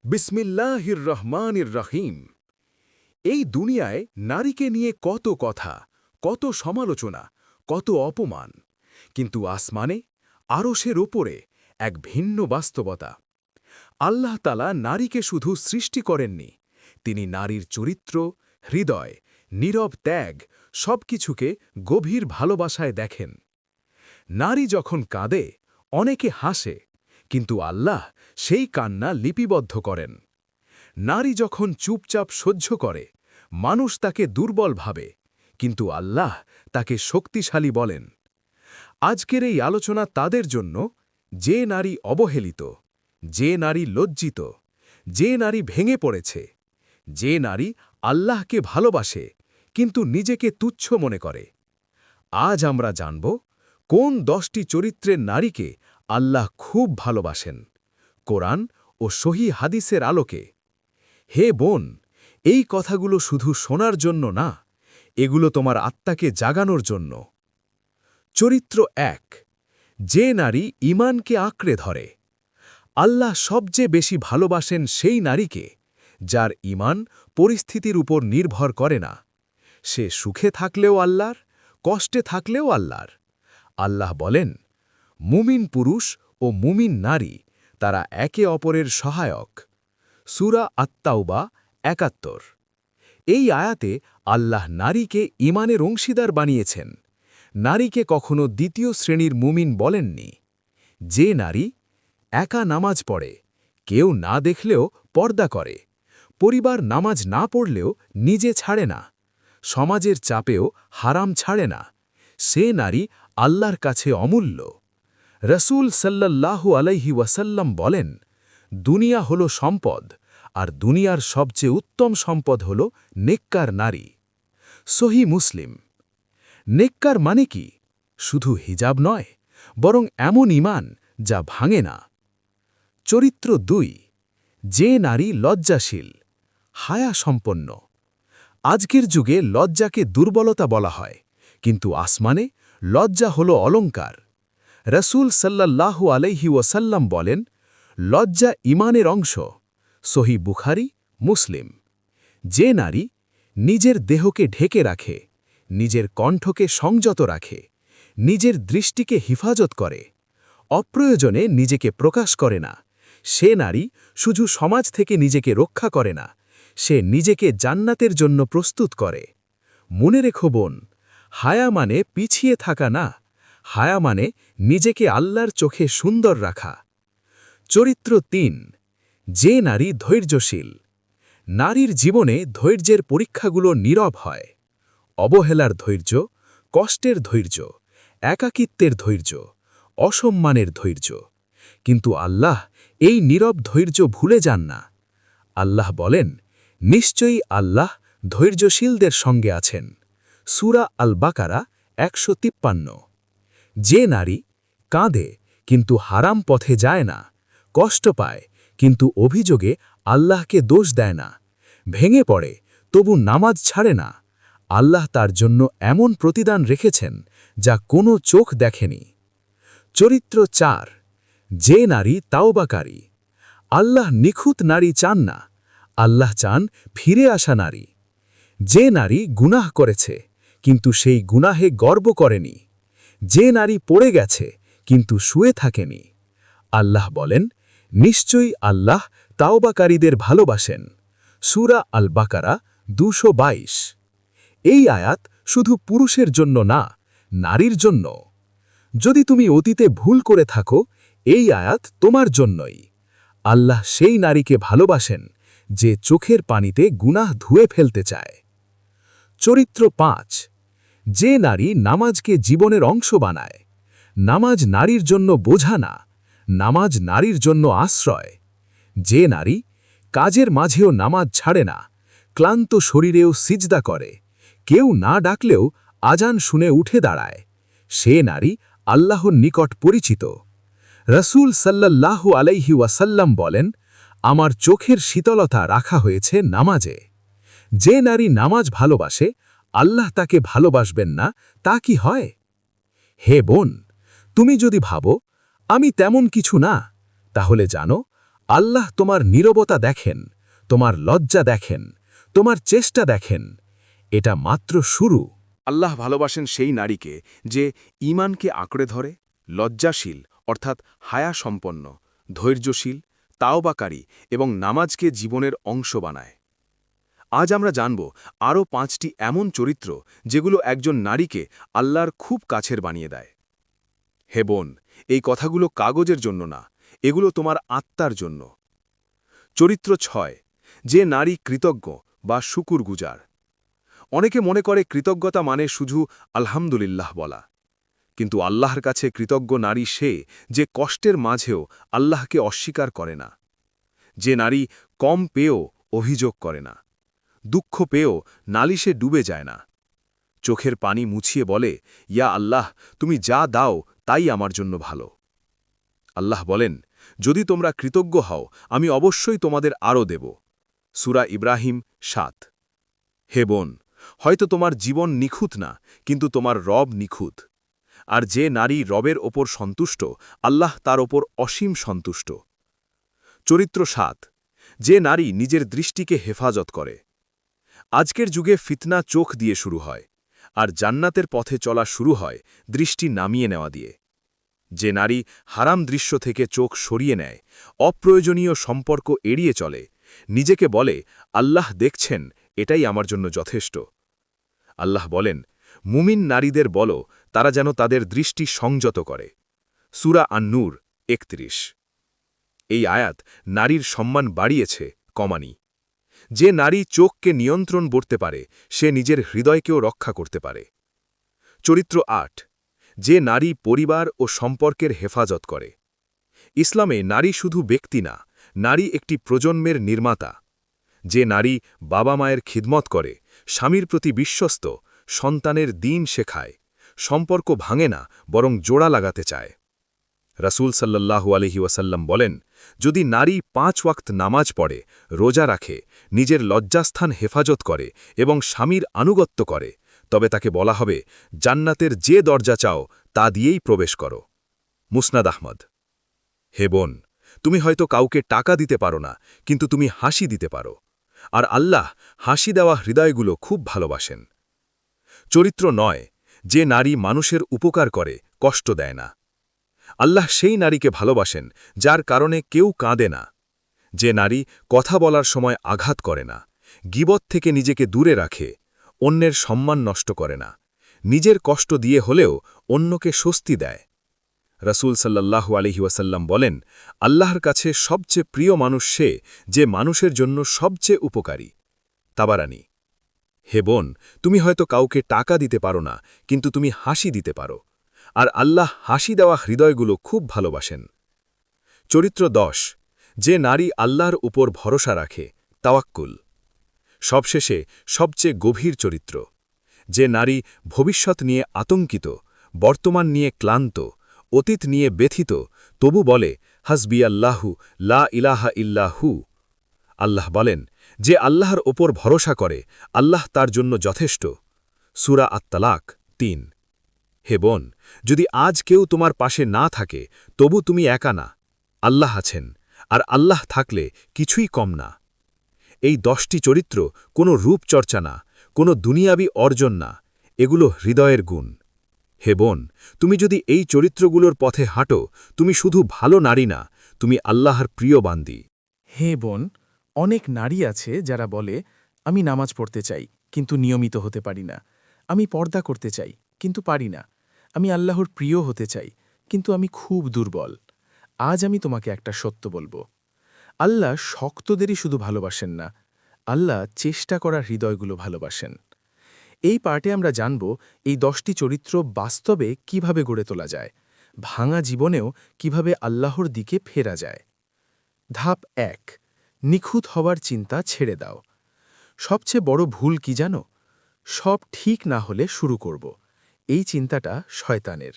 বিসমিল্লাহির রহমানির রহিম। এই দুনিয়ায় নারীকে নিয়ে কত কথা, কত সমালোচনা, কত অপমান, কিন্তু আসমানে আরশের ওপরে এক ভিন্ন বাস্তবতা। আল্লাহ তাআলা নারীকে শুধু সৃষ্টি করেননি, তিনি নারীর চরিত্র, হৃদয়, নীরব ত্যাগ সবকিছুকে গভীর ভালোবাসায় দেখেন। নারী যখন কাঁদে, অনেকে হাসে, কিন্তু আল্লাহ সেই কান্না লিপিবদ্ধ করেন। নারী যখন চুপচাপ সহ্য করে, মানুষ তাকে দুর্বল ভাবে, কিন্তু আল্লাহ তাকে শক্তিশালী বলেন। আজকের এই আলোচনা তাদের জন্য, যে নারী অবহেলিত, যে নারী লজ্জিত, যে নারী ভেঙে পড়েছে, যে নারী আল্লাহকে ভালোবাসে কিন্তু নিজেকে তুচ্ছ মনে করে। আজ আমরা জানব কোন 10টি চরিত্রের নারীকে আল্লাহ খুব ভালোবাসেন, কোরআন ও সহি হাদিসের আলোকে। হে বোন, এই কথাগুলো শুধু শোনার জন্য না, এগুলো তোমার আত্মাকে জাগানোর জন্য। চরিত্র 1, যে নারী ঈমানকে আঁকড়ে ধরে। আল্লাহ সবচেয়ে বেশি ভালোবাসেন সেই নারীকে, যার ঈমান পরিস্থিতির উপর নির্ভর করে না। সে সুখে থাকলেও আল্লাহর, কষ্টে থাকলেও আল্লাহর। আল্লাহ বলেন, মুমিন পুরুষ ও মুমিন নারী তারা একে অপরের সহায়ক। সূরা আত-তাওবা ৭১। এই আয়াতে আল্লাহ নারীকে ঈমানের অংশীদার বানিয়েছেন। নারীকে কখনো দ্বিতীয় শ্রেণীর মুমিন বলেননি। যে নারী একা নামাজ পড়ে, কেউ না দেখলেও পর্দা করে, পরিবার নামাজ না পড়লেও নিজে ছাড়ে না, সমাজের চাপেও হারাম ছাড়ে না, সে নারী আল্লাহর কাছে অমূল্য। রসূল সাল্লাল্লাহু আলাইহি ওয়াসাল্লাম বলেন, দুনিয়া হল সম্পদ, আর দুনিয়ার সবচেয়ে উত্তম সম্পদ হল নেককার নারী। সহি মুসলিম। নেককার মানে কি? শুধু হিজাব নয়, বরং এমন ঈমান যা ভাঙে না। চরিত্র 2, যে নারী লজ্জাশীল, হায়া সম্পন্ন। আজকের যুগে লজ্জাকে দুর্বলতা বলা হয়, কিন্তু আসমানে লজ্জা হল অলংকার। রসূল সাল্লাল্লাহু আলাইহি ওয়াসাল্লাম বলেন, লজ্জা ঈমানের অংশ। সহি বুখারী, মুসলিম। যে নারী নিজের দেহকে ঢেকে রাখে, নিজের কণ্ঠকে সংযত রাখে, নিজের দৃষ্টিকে হিফাজত করে, অপ্রয়োজনে নিজেকে প্রকাশ করে না, সে নারী শুধু সমাজ থেকে নিজেকে রক্ষা করে না, সে নিজেকে জান্নাতের জন্য প্রস্তুত করে। মনে রেখো বোন, হায়া মানে পিছিয়ে থাকা না, হায়া মানে নিজেকে আল্লাহর চোখে সুন্দর রাখা। চরিত্র 3, যে নারী ধৈর্যশীল। নারীর জীবনে ধৈর্যের পরীক্ষাগুলো নীরব হয়। অবহেলার ধৈর্য, কষ্টের ধৈর্য, একাকিত্বের ধৈর্য, অসম্মানের ধৈর্য। কিন্তু আল্লাহ এই নীরব ধৈর্য ভুলে যান না। আল্লাহ বলেন, নিশ্চয়ই আল্লাহ ধৈর্যশীলদের সঙ্গে আছেন। সূরা আল বাকারা ১৫৩। যে নারী কাঁদে কিন্তু হারাম পথে যায় না, কষ্ট পায় কিন্তু অভিযোগে আল্লাহকে দোষ দেয় না, ভেঙে পড়ে তবু নামাজ ছাড়ে না, আল্লাহ তার জন্য এমন প্রতিদান রেখেছেন যা কোনো চোখ দেখেনি। চরিত্র 4, যে নারী তাওবাকারী। আল্লাহ নিখুঁত নারী চান না, আল্লাহ চান ফিরে আসা নারী। যে নারী গুনাহ করেছে কিন্তু সেই গুনাহে গর্ব করেনি, যে নারী পড়ে গেছে কিন্তু শুয়ে থাকেনি। আল্লাহ বলেন, নিশ্চয়ই আল্লাহ তাওবাকারীদের ভালোবাসেন। সূরা আল বাকারা ২২২। এই আয়াত শুধু পুরুষের জন্য না, নারীর জন্য। যদি তুমি অতীতে ভুল করে থাকো, এই আয়াত তোমার জন্যই। আল্লাহ সেই নারীকে ভালোবাসেন যে চোখের পানিতে গুনাহ ধুয়ে ফেলতে চায়। চরিত্র 5, যে নারী নামাজকে জীবনের অংশ বানায়। নামাজ নারীর জন্য বোঝা না, নামাজ নারীর জন্য আশ্রয়। যে নারী কাজের মাঝেও নামাজ ছাড়ে না, ক্লান্ত শরীরেও সিজদা করে, কেউ না ডাকলেও আজান শুনে উঠে দাঁড়ায়, সে নারী আল্লাহর নিকট পরিচিত। রসূল সাল্লাল্লাহু আলাইহি ওয়াসাল্লাম বলেন, আমার চোখের শীতলতা রাখা হয়েছে নামাজে। যে নারী নামাজ ভালোবাসে, আল্লাহ তাকে ভালোবাসবেন না, তা কি হয়? হে বোন, তুমি যদি ভাবো আমি তেমন কিছু না, তাহলে জানো আল্লাহ তোমার নীরবতা দেখেন, তোমার লজ্জা দেখেন, তোমার চেষ্টা দেখেন। এটা মাত্র শুরু। আল্লাহ ভালোবাসেন সেই নারীকে যে ঈমানকে আঁকড়ে ধরে, লজ্জাশীল অর্থাৎ হায়া সম্পন্ন, ধৈর্যশীল, তাওবাকারী এবং নামাজকে জীবনের অংশ বানায়। আজ আমরা জানব আরও 5টি এমন চরিত্র যেগুলো একজন নারীকে আল্লাহর খুব কাছের বানিয়ে দেয়। হে বোন, এই কথাগুলো কাগজের জন্য না, এগুলো তোমার আত্মার জন্য। চরিত্র 6, যে নারী কৃতজ্ঞ বা শুকুরগুজার। অনেকে মনে করে কৃতজ্ঞতা মানে শুধু আলহামদুলিল্লাহ বলা, কিন্তু আল্লাহর কাছে কৃতজ্ঞ নারী সে যে কষ্টের মাঝেও আল্লাহকে অস্বীকার করে না, যে নারী কম পেয়েও অভিযোগ করে না, দুঃখ পেয়েও নালিশে ডুবে যায় না, চোখের পানি মুছিয়ে বলে, ইয়া আল্লাহ, তুমি যা দাও তাই আমার জন্য ভালো। আল্লাহ বলেন, যদি তোমরা কৃতজ্ঞ হও আমি অবশ্যই তোমাদের আরও দেব। সূরা ইব্রাহিম 7। হে বোন, হয়তো তোমার জীবন নিখুঁত না, কিন্তু তোমার রব নিখুঁত। আর যে নারী রবের ওপর সন্তুষ্ট, আল্লাহ তার ওপর অসীম সন্তুষ্ট। চরিত্র 7, যে নারী নিজের দৃষ্টিকে হেফাজত করে। আজকের যুগে ফিতনা চোখ দিয়ে শুরু হয়, আর জান্নাতের পথে চলা শুরু হয় দৃষ্টি নামিয়ে নেওয়া দিয়ে। যে নারী হারাম দৃশ্য থেকে চোখ সরিয়ে নেয়, অপ্রয়োজনীয় সম্পর্ক এড়িয়ে চলে, নিজেকে বলে আল্লাহ দেখছেন, এটাই আমার জন্য যথেষ্ট। আল্লাহ বলেন, মুমিন নারীদের বলো তারা যেন তাদের দৃষ্টি সংযত করে। সূরা আন-নূর 31। এই আয়াত নারীর সম্মান বাড়িয়েছে, কমানি। যে নারী চোখকে নিয়ন্ত্রণ করতে পারে সে নিজের হৃদয়কেও রক্ষা করতে পারে। চরিত্র 8, যে নারী পরিবার ও সম্পর্কের হেফাজত করে। ইসলামে নারী শুধু ব্যক্তি না, নারী একটি প্রজন্মের নির্মাতা। যে নারী বাবা মায়ের খিদমত করে, স্বামীর প্রতি বিশ্বস্ত, সন্তানের দিন শেখায়, সম্পর্ক ভাঙে না বরং জোড়া লাগাতে চায়। রাসূল সাল্লাল্লাহু আলাইহি ওয়াসাল্লাম বলেন, যদি নারী 5 ওয়াক্ত নামাজ পড়ে, রোজা রাখে, নিজের লজ্জাস্থান হেফাজত করে এবং স্বামীর আনুগত্য করে, তবে তাকে বলা হবে, জান্নাতের যে দরজা চাও তা দিয়েই প্রবেশ করো। মুসনাদ আহমদ। হে বোন, তুমি হয়তো কাউকে টাকা দিতে পারো না, কিন্তু তুমি হাসি দিতে পারো। আর আল্লাহ হাসি দেওয়া হৃদয়গুলো খুব ভালোবাসেন। চরিত্র 9, যে নারী মানুষের উপকার করে, কষ্ট দেয় না। আল্লাহ সেই নারীকে ভালোবাসেন যার কারণে কেউ কাঁদে না। যে নারী কথা বলার সময় আঘাত করে না, গীবত থেকে নিজেকে দূরে রাখে, অন্যের সম্মান নষ্ট করে না, নিজের কষ্ট দিয়ে হলেও অন্যকে স্বস্তি দেয়। রাসূল সাল্লাল্লাহু আলাইহি ওয়াসাল্লাম বলেন, আল্লাহর কাছে সবচেয়ে প্রিয় মানুষ সে যে মানুষের জন্য সবচেয়ে উপকারী। তাবারানী। হে বোন, তুমি হয়তো কাউকে টাকা দিতে পারো না, কিন্তু তুমি হাসি দিতে পারো। আর আল্লাহ হাসি দেওয়া হৃদয়গুলো খুব ভালোবাসেন। চরিত্র 10, যে নারী আল্লাহর উপর ভরসা রাখে, তাওয়াক্কুল। সবশেষে সবচেয়ে গভীর চরিত্র, যে নারী ভবিষ্যৎ নিয়ে আতঙ্কিত, বর্তমান নিয়ে ক্লান্ত, অতীত নিয়ে ব্যথিত, তবু বলে হাসবি আল্লাহু লা ইলাহা ইল্লাহু। আল্লাহ বলেন, যে আল্লাহর ওপর ভরসা করে আল্লাহ তার জন্য যথেষ্ট। সূরা আত-তালাক 3। হে বোন, যদি আজ কেউ তোমার পাশে না থাকে তবু তুমি একা না, আল্লাহ আছেন, আর আল্লাহ থাকলে কিছুই কম না। এই 10টি চরিত্র কোনো রূপচর্চা না, কোনো দুনিয়াবি অর্জন না, এগুলো হৃদয়ের গুণ। হে বোন, তুমি যদি এই চরিত্রগুলোর পথে হাঁটো, তুমি শুধু ভালো নারী না, তুমি আল্লাহর প্রিয় বান্দি। হে বোন, অনেক নারী আছে যারা বলে, আমি নামাজ পড়তে চাই কিন্তু নিয়মিত হতে পারি না, আমি পর্দা করতে চাই কিন্তু পারি না, আমি আল্লাহর প্রিয় হতে চাই কিন্তু আমি খুব দুর্বল। আজ আমি তোমাকে একটা সত্য বলবো, আল্লাহ শক্তদেরই শুধু ভালোবাসেন না, আল্লাহ চেষ্টা করা হৃদয়গুলো ভালোবাসেন। এই পার্টে আমরা জানব এই 10টি চরিত্র বাস্তবে কিভাবে গড়ে তোলা যায়, ভাঙা জীবনেও কিভাবে আল্লাহর দিকে ফেরা যায়। ধাপ 1, নিখুঁত হওয়ার চিন্তা ছেড়ে দাও। সবচেয়ে বড় ভুল কি জানো? সব ঠিক না হলে শুরু করব, এই চিন্তাটা শয়তানের।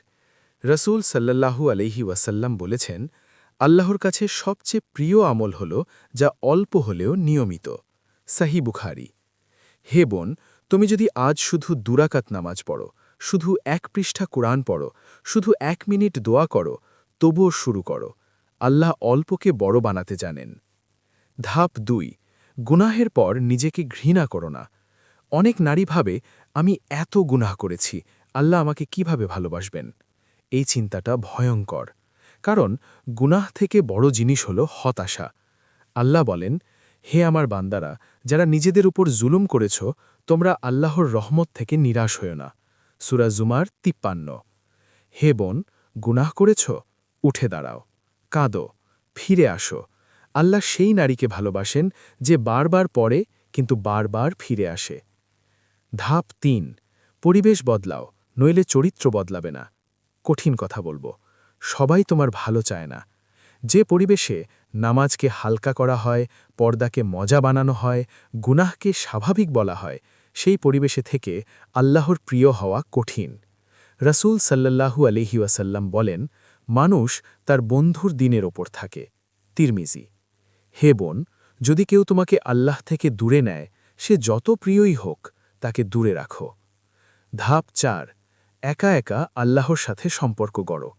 রাসূল সাল্লাল্লাহু আলাইহি ওয়াসাল্লাম বলেছেন, আল্লাহর কাছে সবচেয়ে প্রিয় আমল হল যা অল্প হলেও নিয়মিত। সহিহ বুখারী। হে বোন, তুমি যদি আজ শুধু 2 রাকাত নামাজ পড়ো, শুধু 1 পৃষ্ঠা কুরআন পড়ো, শুধু 1 মিনিট দোয়া করো, তবুও শুরু করো। আল্লাহ অল্পকে বড় বানাতে জানেন। ধাপ ২ গুনাহের পর নিজেকে ঘৃণা করো না। অনেক নারী ভাবে, আমি এত গুনাহ করেছি, আল্লাহ আমাকে কিভাবে ভালোবাসবেন? এই চিন্তাটা ভয়ঙ্কর। কারণ গুনাহ থেকে বড় জিনিস হল হতাশা। আল্লাহ বলেন, হে আমার বান্দারা, যারা নিজেদের উপর জুলুম করেছ, তোমরা আল্লাহর রহমত থেকে নিরাশ হও না। সূরা জুমার ৫৩। হে বোন, গুনাহ করেছ? উঠে দাঁড়াও, কাঁদো, ফিরে আসো। আল্লাহ সেই নারীকে ভালোবাসেন যে বারবার পড়ে কিন্তু বারবার ফিরে আসে। ধাপ ৩ পরিবেশ বদলাও, নইলে চরিত্র বদলাবে না। কঠিন কথা বলবো, সবাই তোমার ভালো চায় না। যে পরিবেশে নামাজকে হালকা করা হয়, পর্দাকে মজা বানানো হয়, গুনাহকে স্বাভাবিক বলা হয়, সেই পরিবেশে থেকে আল্লাহর প্রিয় হওয়া কঠিন। রাসূল সাল্লাল্লাহু আলাইহি ওয়াসাল্লাম বলেন, মানুষ তার বন্ধুর দিনের ওপর থাকে। তিরমিজি। হে বোন, যদি কেউ তোমাকে আল্লাহ থেকে দূরে নেয়, সে যত প্রিয়ই হোক, তাকে দূরে রাখো। ধাপ ৪ একা একা আল্লাহর সাথে সম্পর্ক গড়ো।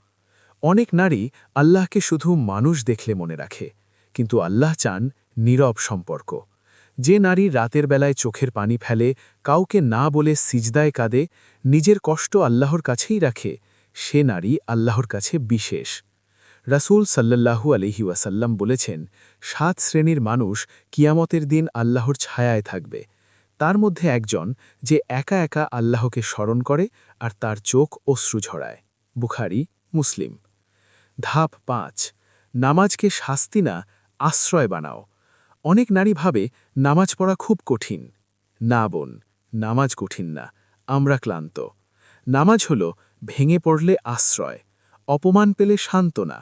অনেক নারী আল্লাহকে শুধু মানুষ দেখলে মনে রাখে, কিন্তু আল্লাহ চান নীরব সম্পর্ক। যে নারী রাতের বেলায় চোখের পানি ফেলে, কাউকে না বলে সিজদায় কাঁদে, নিজের কষ্ট আল্লাহর কাছেই রাখে, সে নারী আল্লাহর কাছে বিশেষ। রাসূল সাল্লাল্লাহু আলাইহি ওয়াসাল্লাম বলেছেন, ৭ শ্রেণীর মানুষ কিয়ামতের দিন আল্লাহর ছায়ায় থাকবে। তার মধ্যে একজন যে একা একা আল্লাহকে স্মরণ করে আর তার চোখ অশ্রু ঝরায়। বুখারী, মুসলিম। ধাপ ৫ নামাজকে শাস্তি না, আশ্রয় বানাও। অনেক নারী ভাবে নামাজ পড়া খুব কঠিন। না বোন, নামাজ কঠিন না, আমরা ক্লান্ত। নামাজ হল ভেঙে পড়লে আশ্রয়, অপমান পেলে সান্ত্বনা,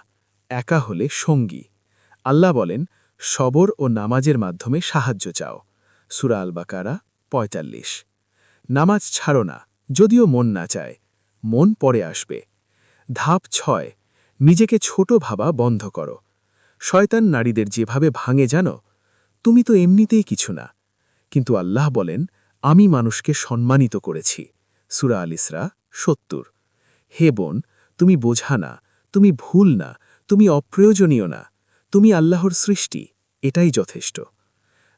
একা হলে সঙ্গী। আল্লাহ বলেন, সবর ও নামাজের মাধ্যমে সাহায্য চাও। সূরা আল বাকারা ৪৫। নামাজ ছাড়ো না, যদিও মন না চায়, মন পরে আসবে। ধাপ ৬ নিজেকে ছোট ভাবা বন্ধ করো। শয়তান নারীদের যেভাবে ভাঙে জানো, তুমি তো এমনিতেই কিছু না। কিন্তু আল্লাহ বলেন, আমি মানুষকে সম্মানিত করেছি। সূরা আল ইসরা ৭০। হে বোন, তুমি বোঝা না, তুমি ভুল না, তুমি অপ্রয়োজনীয় না, তুমি আল্লাহর সৃষ্টি, এটাই যথেষ্ট।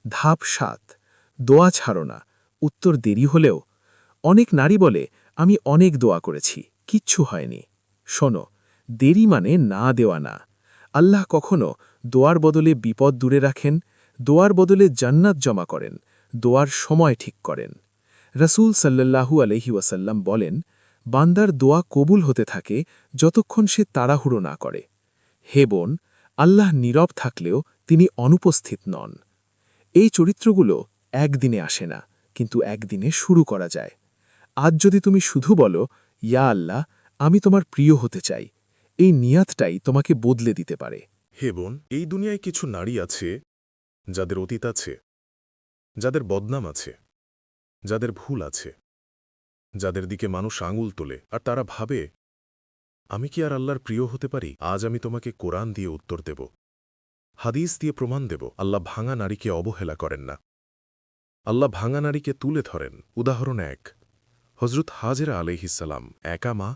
ধাপ ৭ দোয়া ছাড়ো না, উত্তর দেরি হলেও। অনেক নারী বলে, আমি অনেক দোয়া করেছি, কিচ্ছু হয়নি। শোনো, দেরি মানে না দেওয়া না। আল্লাহ কখনো দোয়ার বদলে বিপদ দূরে রাখেন, দোয়ার বদলে জান্নাত জমা করেন, দোয়ার সময় ঠিক করেন। রাসূল সাল্লাল্লাহু আলাইহি ওয়াসাল্লাম বলেন, বান্দার দোয়া কবুল হতে থাকে যতক্ষণ সে তাড়াহুড়ো না করে। হে বোন, আল্লাহ নীরব থাকলেও তিনি অনুপস্থিত নন। এই চরিত্রগুলো একদিনে আসে না, কিন্তু একদিনে শুরু করা যায়। আজ যদি তুমি শুধু বলো, ইয়া আল্লাহ, আমি তোমার প্রিয় হতে চাই, এই নিয়াতটাই তোমাকে বদলে দিতে পারে। হে বোন, এই দুনিয়ায় কিছু নারী আছে যাদের অতীত আছে, যাদের বদনাম আছে, যাদের ভুল আছে, যাদের দিকে মানুষ আঙুল তোলে, আর তারা ভাবে, আমি কি আর আল্লাহর প্রিয় হতে পারি? আজ আমি তোমাকে কোরআন দিয়ে উত্তর দেব, হাদিস দিয়ে প্রমাণ দেব। আল্লাহ ভাঙা নারীকে অবহেলা করেন না, আল্লাহ ভাঙা নারীকে তুলে ধরেন। উদাহরণ ১ হজরত হাজেরা আলাইহিসসালাম। একা মা,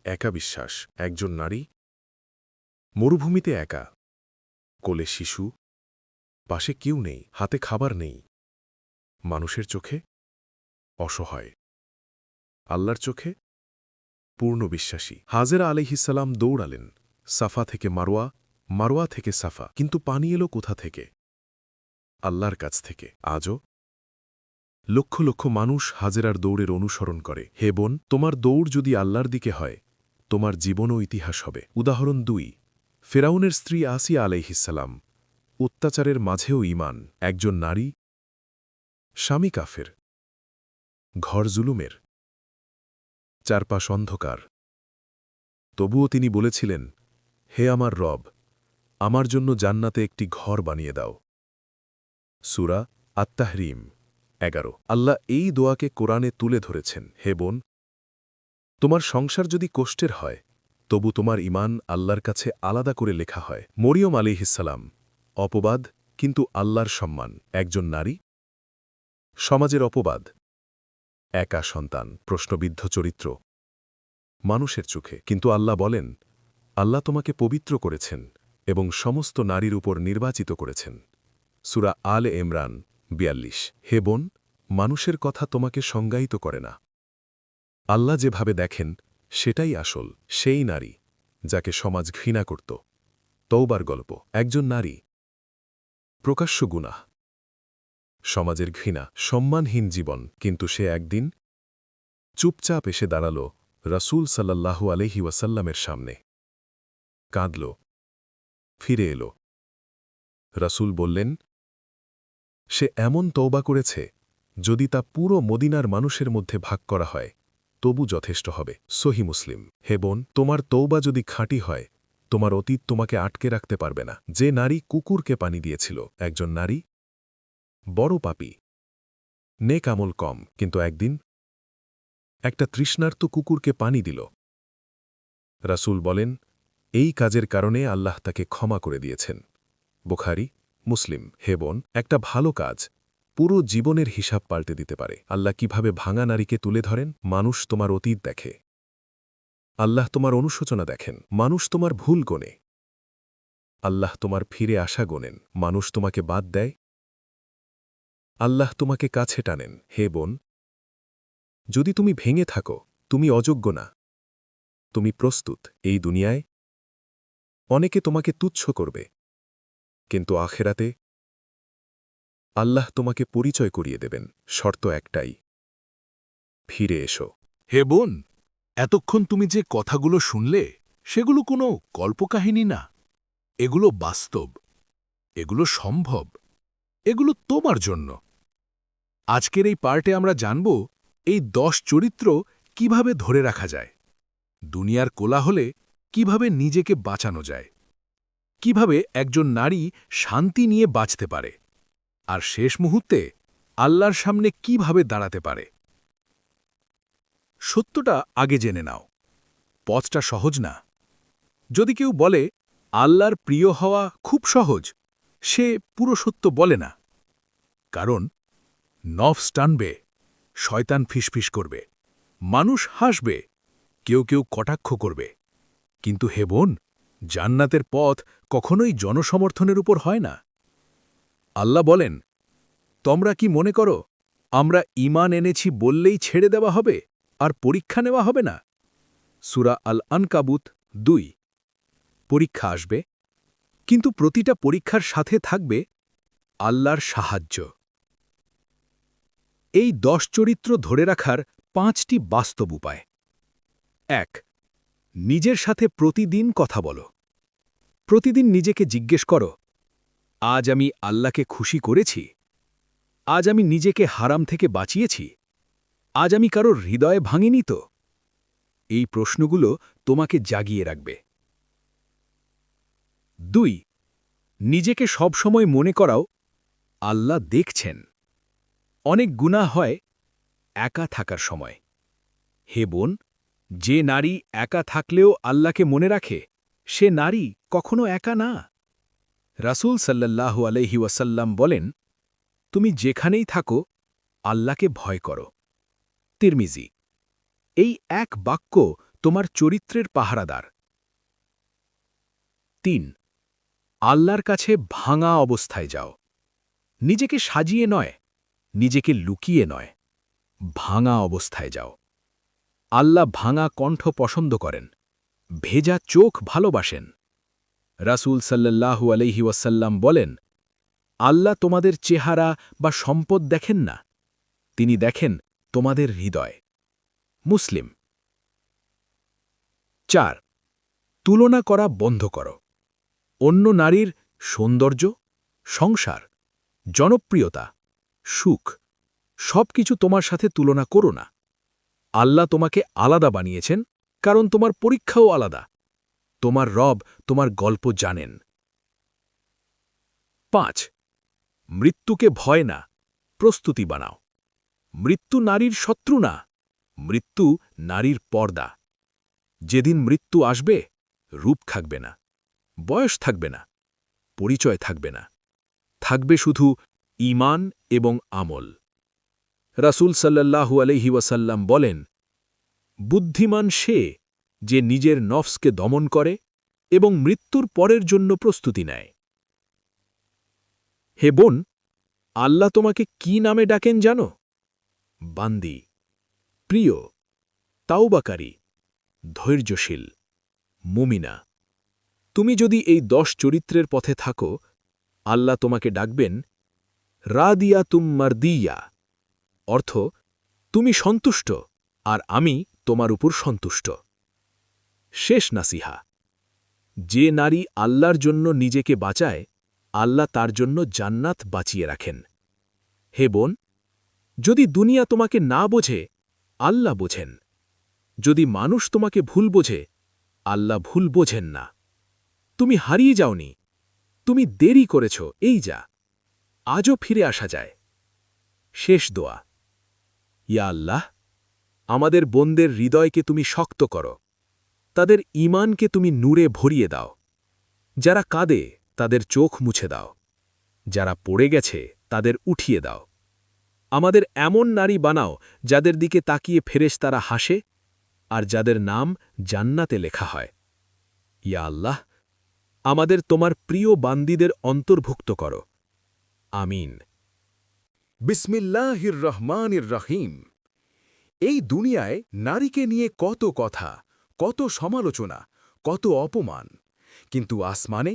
একা বিশ্বাস। একজন নারী মরুভূমিতে একা, কোলে শিশু, পাশে কেউ নেই, হাতে খাবার নেই। মানুষের চোখে অসহায়, আল্লাহর চোখে পূর্ণ বিশ্বাসী। হাজেরা আলাইহিসসালাম দৌড়ালেন সাফা থেকে মারওয়া, মারওয়া থেকে সাফা, কিন্তু পানি এলো কোথা থেকে? আল্লাহর কাছ থেকে। আজও লক্ষ লক্ষ মানুষ হাজেরার দৌড়ের অনুসরণ করে। হে বোন, তোমার দৌড় যদি আল্লাহর দিকে হয়, তোমার জীবনও ইতিহাস হবে। উদাহরণ ২ ফেরাউনের স্ত্রী আসিয়া আলাইহিসসালাম। অত্যাচারের মাঝেও ঈমান। একজন নারী, স্বামী কাফের, ঘর জুলুমের, চারপাশ অন্ধকার। তবুও তিনি বলেছিলেন, হে আমার রব, আমার জন্য জান্নাতে একটি ঘর বানিয়ে দাও। সূরা আত-তাহরিম ১১। আল্লাহ এই দোয়াকে কোরআনে তুলে ধরেছেন। হে বোন, তোমার সংসার যদি কষ্টের হয়, তবু তোমার ঈমান আল্লাহর কাছে আলাদা করে লেখা হয়। মরিয়ম আলাইহিসসালাম। অপবাদ, কিন্তু আল্লাহর সম্মান। একজন নারী, সমাজের অপবাদ, একা সন্তান, প্রশ্নবিদ্ধ চরিত্র, মানুষের চোখে। কিন্তু আল্লাহ বলেন, আল্লাহ তোমাকে পবিত্র করেছেন, এবং সমস্ত নারীর উপর নির্বাচিত করেছেন। সূরা আলে ইমরান ৪২। হে বোন, মানুষের কথা তোমাকে সংজ্ঞায়িত করে না। আল্লাহ যেভাবে দেখেন সেটাই আসল। সেই নারী যাকে সমাজ ঘৃণা করত। তওবার গল্প। একজন নারী, প্রকাশ্য গুনাহ, সমাজের ঘৃণা, সম্মানহীন জীবন, কিন্তু সে একদিন চুপচাপ এসে দাঁড়াল রাসূল সাল্লাল্লাহু আলাইহি ওয়াসাল্লামের সামনে, কাঁদল, ফিরে এল। রাসূল বললেন, সে এমন তওবা করেছে যদি তা পুরো মদিনার মানুষের মধ্যে ভাগ করা হয় তবু যথেষ্ট হবে। সহিহ মুসলিম। হে বোন, তোমার তওবা যদি খাঁটি হয় তোমার অতীত তোমাকে আটকে রাখতে পারবে না। যে নারী কুকুরকে পানি দিয়েছিল, একজন নারী, বড় পাপী, নেক আমল কম, কিন্তু একদিন একটা তৃষ্ণার্ত কুকুরকে পানি দিল। রাসূল বলেন, এই কাজের কারণে আল্লাহ তাকে ক্ষমা করে দিয়েছেন। বুখারী, মুসলিম। হে বোন, একটা ভালো কাজ পুরো জীবনের হিসাব পাল্টে দিতে পারে। আল্লাহ কিভাবে ভাঙা নারীকে তুলে ধরেন? মানুষ তোমার অতীত দেখে, আল্লাহ তোমার অনুশোচনা দেখেন। মানুষ তোমার ভুল গোনে, আল্লাহ তোমার ফিরে আসা গোনেন। মানুষ তোমাকে বাদ দেয়, আল্লাহ তোমাকে কাছে টানেন। হে বোন, যদি তুমি ভেঙে থাকো, তুমি অযোগ্য না, তুমি প্রস্তুত। এই দুনিয়ায় অনেকে তোমাকে তুচ্ছ করবে, কিন্তু আখেরাতে আল্লাহ তোমাকে পরিচয় করিয়ে দেবেন। শর্ত একটাই, ফিরে এসো। হে বোন, এতক্ষণ তুমি যে কথাগুলো শুনলে সেগুলো কোনো কল্পকাহিনী না, এগুলো বাস্তব, এগুলো সম্ভব, এগুলো তোমার জন্য। আজকের এই পার্টে আমরা জানব এই 10 চরিত্র কিভাবে ধরে রাখা যায়, দুনিয়ার কোলাহলে কিভাবে নিজেকে বাঁচানো যায়, কিভাবে একজন নারী শান্তি নিয়ে বাঁচতে পারে, আর শেষ মুহূর্তে আল্লাহর সামনে কিভাবে দাঁড়াতে পারে। সত্যটা আগে জেনে নাও, পথটা সহজ না। যদি কেউ বলে আল্লাহর প্রিয় হওয়া খুব সহজ, সে পুরো সত্য বলে না। কারণ নফস টানবে, শয়তান ফিসফিস করবে, মানুষ হাসবে, কেউ কেউ কটাক্ষ করবে। কিন্তু হে বোন, জান্নাতের পথ কখনোই জনসমর্থনের উপর হয় না। আল্লাহ বলেন, তোমরা কি মনে করো আমরা ঈমান এনেছি বললেই ছেড়ে দেওয়া হবে আর পরীক্ষা নেওয়া হবে না? সূরা আল আনকাবুত 2। পরীক্ষা আসবে, কিন্তু প্রতিটা পরীক্ষার সাথে থাকবে আল্লাহর সাহায্য। এই 10 চরিত্র ধরে রাখার 5টি বাস্তব উপায়। 1. নিজের সাথে প্রতিদিন কথা বলো। প্রতিদিন নিজেকে জিজ্ঞেস করো, আজ আমি আল্লাহকে খুশি করেছি? আজ আমি নিজেকে হারাম থেকে বাঁচিয়েছি? আজ আমি কারোর হৃদয়ে ভাঙিনি তো? এই প্রশ্নগুলো তোমাকে জাগিয়ে রাখবে। 2. নিজেকে সবসময় মনে করাও, আল্লাহ দেখছেন। অনেক গুনাহ হয় একা থাকার সময়। হে বোন, যে নারী একা থাকলেও আল্লাহকে মনে রাখে, সে নারী কখনো একা না। রাসূল সাল্লাল্লাহু আলাইহি ওয়াসাল্লাম বলেন, তুমি যেখানেই থাকো আল্লাহকে ভয় করো। তিরমিজি। এই এক বাক্য তোমার চরিত্রের পাহারাদার। 3. আল্লাহর কাছে ভাঙা অবস্থায় যাও। নিজেকে সাজিয়ে নয়, নিজেকে লুকিয়ে নয়, ভাঙা অবস্থায় যাও। আল্লাহ ভাঙা কণ্ঠ পছন্দ করেন, ভেজা চোখ ভালোবাসেন। রাসূল সাল্লাল্লাহু আলাইহি ওয়াসাল্লাম বলেন, আল্লাহ তোমাদের চেহারা বা সম্পদ দেখেন না, তিনি দেখেন তোমাদের হৃদয়। মুসলিম। 4. তুলনা করা বন্ধ করো। অন্য নারীর সৌন্দর্য, সংসার, জনপ্রিয়তা, সুখ সবকিছু তোমার সাথে তুলনা করো না। আল্লাহ তোমাকে আলাদা বানিয়েছেন, কারণ তোমার পরীক্ষাও আলাদা। তোমার রব তোমার গল্প জানেন। 5. মৃত্যুকে ভয় না, প্রস্তুতি বানাও। মৃত্যু নারীর শত্রু না, মৃত্যু নারীর পর্দা। যেদিন মৃত্যু আসবে, রূপ থাকবে না, বয়স থাকবে না, পরিচয় থাকবে না, থাকবে শুধু ঈমান এবং আমল। রাসূল সাল্লাল্লাহু আলাইহি ওয়াসাল্লাম বলেন, বুদ্ধিমান সে যে নিজের নফসকে দমন করে এবং মৃত্যুর পরের জন্য প্রস্তুতি নেয়। হে বোন, আল্লাহ তোমাকে কি নামে ডাকেন জানো? বান্দি, প্রিয়, তাওবাকারী, ধৈর্যশীল, মুমিনা। তুমি যদি এই 10 চরিত্রের পথে থাকো, আল্লাহ তোমাকে ডাকবেন রাদিয়াতুম মারদিয়া, অর্থ তুমি সন্তুষ্ট আর আমি তোমার উপর সন্তুষ্ট। শেষ নাসিহা, যে নারী আল্লাহর জন্য নিজেকে বাঁচায়, আল্লাহ তার জন্য জান্নাত বাঁচিয়ে রাখেন। হে বোন, যদি দুনিয়া তোমাকে না বোঝে, আল্লাহ বোঝেন। যদি মানুষ তোমাকে ভুল বোঝে, আল্লাহ ভুল বোঝেন না। তুমি হারিয়ে যাওনি, তুমি দেরি করেছ, এই যা। আজও ফিরে আসা যায়। শেষ দোয়া, ইয়া আল্লাহ, আমাদের বোনদের হৃদয়কে তুমি শক্ত করো, তাদের ঈমানকে তুমি নূরে ভরিয়ে দাও। যারা কাঁদে তাদের চোখ মুছে দাও, যারা পড়ে গেছে তাদের উঠিয়ে দাও। আমাদের এমন নারী বানাও যাদের দিকে তাকিয়ে ফেরেশতারা হাসে আর যাদের নাম জান্নাতে লেখা হয়। ইয়া আল্লাহ, আমাদের তোমার প্রিয় বান্দীদের অন্তর্ভুক্ত করো। আমিন। বিসমিল্লাহির রহমানির রহিম। এই দুনিয়ায় নারীকে নিয়ে কত কথা, কত সমালোচনা, কত অপমান, কিন্তু আসমানে,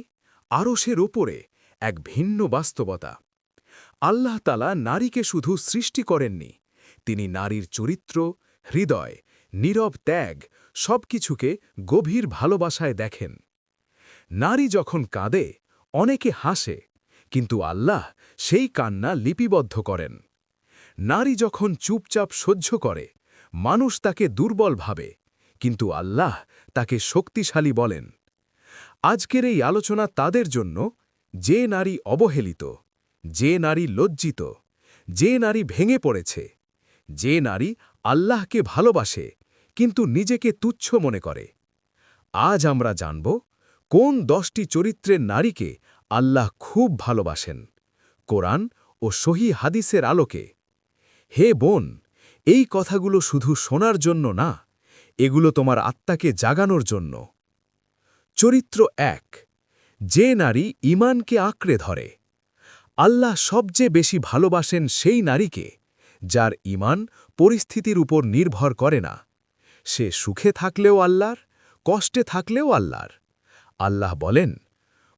আরশের ওপরে এক ভিন্ন বাস্তবতা। আল্লাহ তাআলা নারীকে শুধু সৃষ্টি করেননি, তিনি নারীর চরিত্র, হৃদয়, নীরব ত্যাগ সবকিছুকে গভীর ভালোবাসায় দেখেন। নারী যখন কাঁদে, অনেকে হাসে, কিন্তু আল্লাহ সেই কান্না লিপিবদ্ধ করেন। নারী যখন চুপচাপ সহ্য করে, মানুষ তাকে দুর্বল ভাবে, কিন্তু আল্লাহ তাকে শক্তিশালী বলেন। আজকের এই আলোচনা তাদের জন্য, যে নারী অবহেলিত, যে নারী লজ্জিত, যে নারী ভেঙে পড়েছে, যে নারী আল্লাহকে ভালোবাসে কিন্তু নিজেকে তুচ্ছ মনে করে। আজ আমরা জানব কোন 10টি চরিত্রের নারীকে আল্লাহ খুব ভালোবাসেন, কোরআন ও সহি হাদিসের আলোকে। হে বোন, এই কথাগুলো শুধু শোনার জন্য না, এগুলো তোমার আত্মাকে জাগানোর জন্য। চরিত্র 1, যে নারী ঈমানকে আঁকড়ে ধরে। আল্লাহ সবচেয়ে বেশি ভালোবাসেন সেই নারীকে, যার ঈমান পরিস্থিতির উপর নির্ভর করে না। সে সুখে থাকলেও আল্লাহর, কষ্টে থাকলেও আল্লাহর। আল্লাহ বলেন,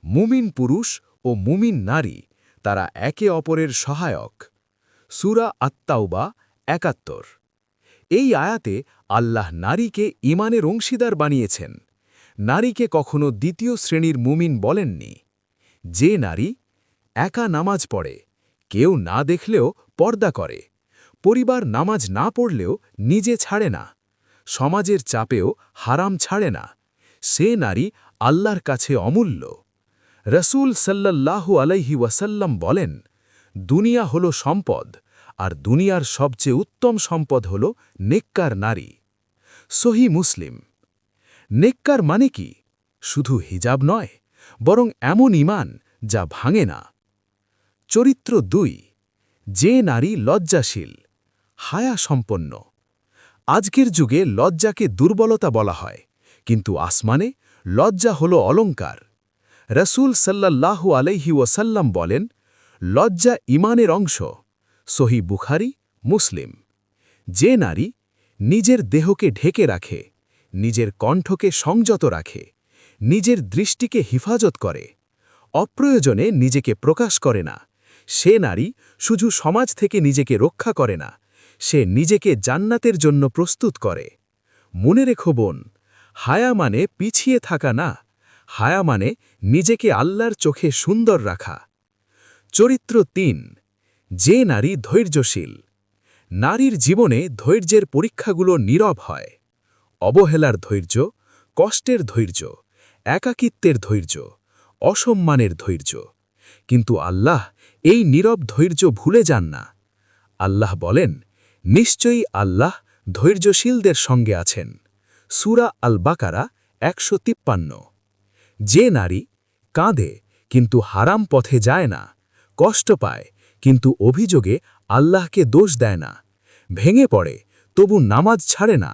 মুমিন পুরুষ ও মুমিন নারী তারা একে অপরের সহায়ক। সূরা আত-তাওবা ৭১। এই আয়াতে আল্লাহ নারীকে ঈমানের অংশীদার বানিয়েছেন। নারীকে কখনো দ্বিতীয় শ্রেণীর মুমিন বলেননি। যে নারী একা নামাজ পড়ে, কেউ না দেখলেও পর্দা করে, পরিবার নামাজ না পড়লেও নিজে ছাড়ে না, সমাজের চাপেও হারাম ছাড়ে না, সে নারী আল্লাহর কাছে অমূল্য। রসূল সাল্লাল্লাহু আলাইহি ওয়াসাল্লাম বলেন, দুনিয়া হল সম্পদ, আর দুনিয়ার সবচেয়ে উত্তম সম্পদ হল নেককার নারী। সহি মুসলিম। নেককার মানে কি? শুধু হিজাব নয়, বরং এমন ঈমান যা ভাঙে না। চরিত্র 2, যে নারী লজ্জাশীল, হায়া সম্পন্ন। আজকের যুগে লজ্জাকে দুর্বলতা বলা হয়, কিন্তু আসমানে লজ্জা হল অলংকার। রসূল সাল্লাল্লাহু আলাইহি ওয়াসাল্লাম বলেন, লজ্জা ঈমানের অংশ। সহি বুখারী, মুসলিম। যে নারী নিজের দেহকে ঢেকে রাখে, নিজের কণ্ঠকে সংযত রাখে, নিজের দৃষ্টিকে হিফাজত করে, অপ্রয়োজনে নিজেকে প্রকাশ করে না, সে নারী শুধু সমাজ থেকে নিজেকে রক্ষা করে না, সে নিজেকে জান্নাতের জন্য প্রস্তুত করে। মনে রেখো বোন, হায়া মানে পিছিয়ে থাকা না, হায়া মানে নিজেকে আল্লাহর চোখে সুন্দর রাখা। চরিত্র 3, যে নারী ধৈর্যশীল। নারীর জীবনে ধৈর্যের পরীক্ষাগুলো নীরব হয়। অবহেলার ধৈর্য, কষ্টের ধৈর্য, একাকিত্বের ধৈর্য, অসম্মানের ধৈর্য। কিন্তু আল্লাহ এই নীরব ধৈর্য ভুলে যান না। আল্লাহ বলেন, নিশ্চয়ই আল্লাহ ধৈর্যশীলদের সঙ্গে আছেন। সূরা আল বাকারা ১৫৩। যে নারী কাঁদে কিন্তু হারাম পথে যায় না, কষ্ট পায় কিন্তু অভিযোগে আল্লাহকে দোষ দেয় না, ভেঙে পড়ে তবু নামাজ ছাড়ে না,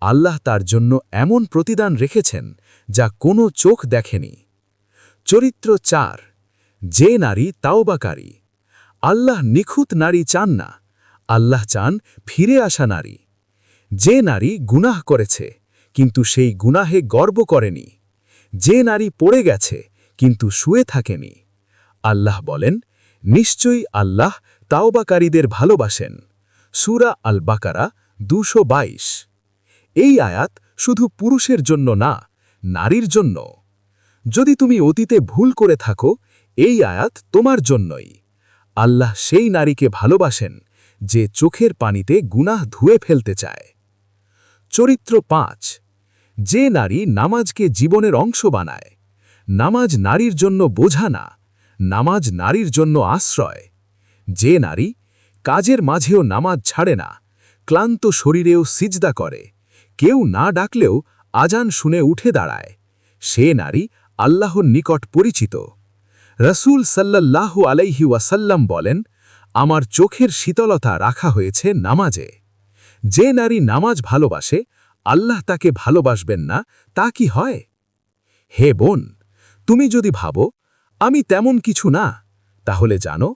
আল্লাহ তার জন্য এমন প্রতিদান রেখেছেন যা কোনো চোখ দেখেনি। চরিত্র 4 যে নারী তাওবাকারী। আল্লাহ নিখুঁত নারী চান না, আল্লাহ চান ফিরে আসা নারী। যে নারী গুনাহ করেছে কিন্তু সেই গুনাহে গর্ব করেনি, যে নারী পড়ে গেছে কিন্তু শুয়ে থাকেনি। আল্লাহ বলেন, নিশ্চয়ই আল্লাহ তাওবাকারীদের ভালোবাসেন। সূরা আল বাকারা 222। এই আয়াত শুধু পুরুষের জন্য না, নারীর জন্য। যদি তুমি অতীতে ভুল করে থাকো, এই আয়াত তোমার জন্যই। আল্লাহ সেই নারীকে ভালোবাসেন যে চোখের পানিতে গুনাহ ধুয়ে ফেলতে চায়। চরিত্র 5 যে নারী নামাজকে জীবনের অংশ বানায়। নামাজ নারীর জন্য বোঝা না, নামাজ নারীর জন্য আশ্রয়। যে নারী কাজের মাঝেও নামাজ ছাড়ে না, ক্লান্ত শরীরেও সিজদা করে, কেউ না ডাকলেও আজান শুনে উঠে দাঁড়ায়, সে নারী আল্লাহর নিকট পরিচিত। রসুল সাল্লাল্লাহু আলাইহি ওয়াসাল্লাম বলেন, আমার চোখের শীতলতা রাখা হয়েছে নামাজে। যে নারী নামাজ ভালোবাসে, আল্লাহ তাকে ভালোবাসবেন না, তা কি হয়? হে বোন, তুমি যদি ভাবো আমি তেমন কিছু না, তাহলে জানো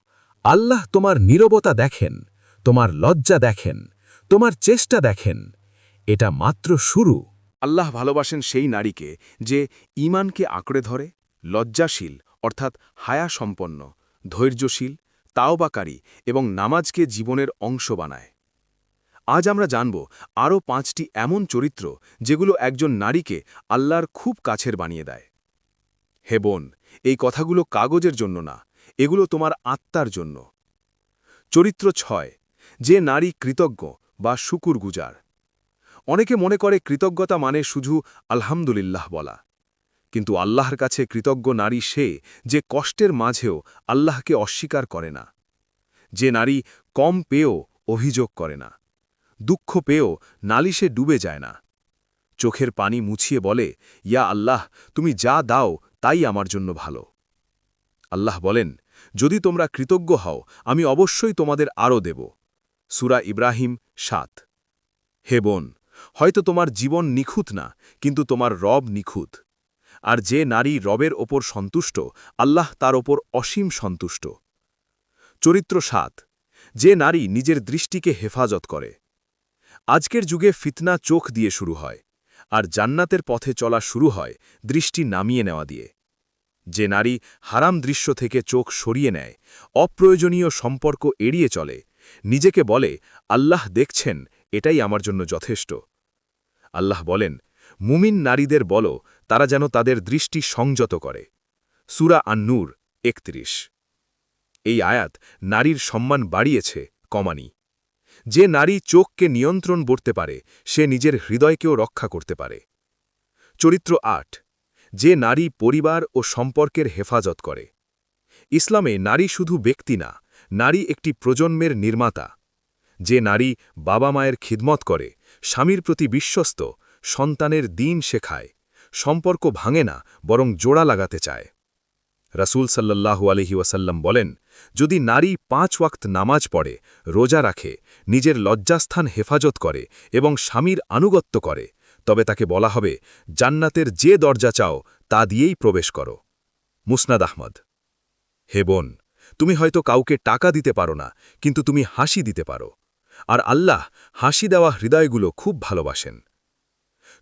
আল্লাহ তোমার নীরবতা দেখেন, তোমার লজ্জা দেখেন, তোমার চেষ্টা দেখেন। এটা মাত্র শুরু। আল্লাহ ভালোবাসেন সেই নারীকে যে ঈমানকে আঁকড়ে ধরে, লজ্জাশীল অর্থাৎ হায়া সম্পন্ন, ধৈর্যশীল, তাওবাকারী এবং নামাজকে জীবনের অংশ বানায়। আজ আমরা জানব আরও 5টি এমন চরিত্র যেগুলো একজন নারীকে আল্লাহর খুব কাছের বানিয়ে দেয়। হে বোন, এই কথাগুলো কাগজের জন্য না, এগুলো তোমার আত্মার জন্য। চরিত্র 6 যে নারী কৃতজ্ঞ বা শুকুরগুজার। অনেকে মনে করে কৃতজ্ঞতা মানে শুধু আলহামদুলিল্লাহ বলা, কিন্তু আল্লাহর কাছে কৃতজ্ঞ নারী সে যে কষ্টের মাঝেও আল্লাহকে অস্বীকার করে না, যে নারী কম পেয়েও অভিযোগ করে না, দুঃখ পেয়েও নালিশে ডুবে যায় না, চোখের পানি মুছিয়ে বলে, ইয়া আল্লাহ, তুমি যা দাও তাই আমার জন্য ভালো। আল্লাহ বলেন, যদি তোমরা কৃতজ্ঞ হও আমি অবশ্যই তোমাদের আরও দেব। সূরা ইব্রাহিম 7। হে বোন, হয়তো তোমার জীবন নিখুঁত না, কিন্তু তোমার রব নিখুঁত। আর যে নারী রবের ওপর সন্তুষ্ট, আল্লাহ তার ওপর অসীম সন্তুষ্ট। চরিত্র 7 যে নারী নিজের দৃষ্টিকে হেফাজত করে। আজকের যুগে ফিতনা চোখ দিয়ে শুরু হয়, আর জান্নাতের পথে চলা শুরু হয় দৃষ্টি নামিয়ে নেওয়া দিয়ে। যে নারী হারাম দৃশ্য থেকে চোখ সরিয়ে নেয়, অপ্রয়োজনীয় সম্পর্ক এড়িয়ে চলে, নিজেকে বলে আল্লাহ দেখছেন, এটাই আমার জন্য যথেষ্ট। আল্লাহ বলেন, মুমিন নারীদের বলো তারা যেন তাদের দৃষ্টি সংযত করে। সূরা আন-নূর 31। এই আয়াত নারীর সম্মান বাড়িয়েছে, কমানি। যে নারী চোখকে নিয়ন্ত্রণ করতে পারে, সে নিজের হৃদয়কেও রক্ষা করতে পারে। চরিত্র 8 যে নারী পরিবার ও সম্পর্কের হেফাজত করে। ইসলামে নারী শুধু ব্যক্তি না, নারী একটি প্রজন্মের নির্মাতা। যে নারী বাবা মায়ের খিদমত করে, স্বামীর প্রতি বিশ্বস্ত, সন্তানের দিন শেখায়, সম্পর্ক ভাঙে না বরং জোড়া লাগাতে চায়। রাসূল সাল্লাল্লাহু আলাইহি ওয়াসাল্লাম বলেন, যদি নারী 5 ওয়াক্ত নামাজ পড়ে, রোজা রাখে, নিজের লজ্জাস্থান হেফাজত করে এবং স্বামীর আনুগত্য করে, তবে তাকে বলা হবে, জান্নাতের যে দরজা চাও তা দিয়েই প্রবেশ করো। মুসনাদ আহমদ। হে বোন, তুমি হয়তো কাউকে টাকা দিতে পারো না, কিন্তু তুমি হাসি দিতে পারো। আর আল্লাহ হাসি দেওয়া হৃদয়গুলো খুব ভালোবাসেন।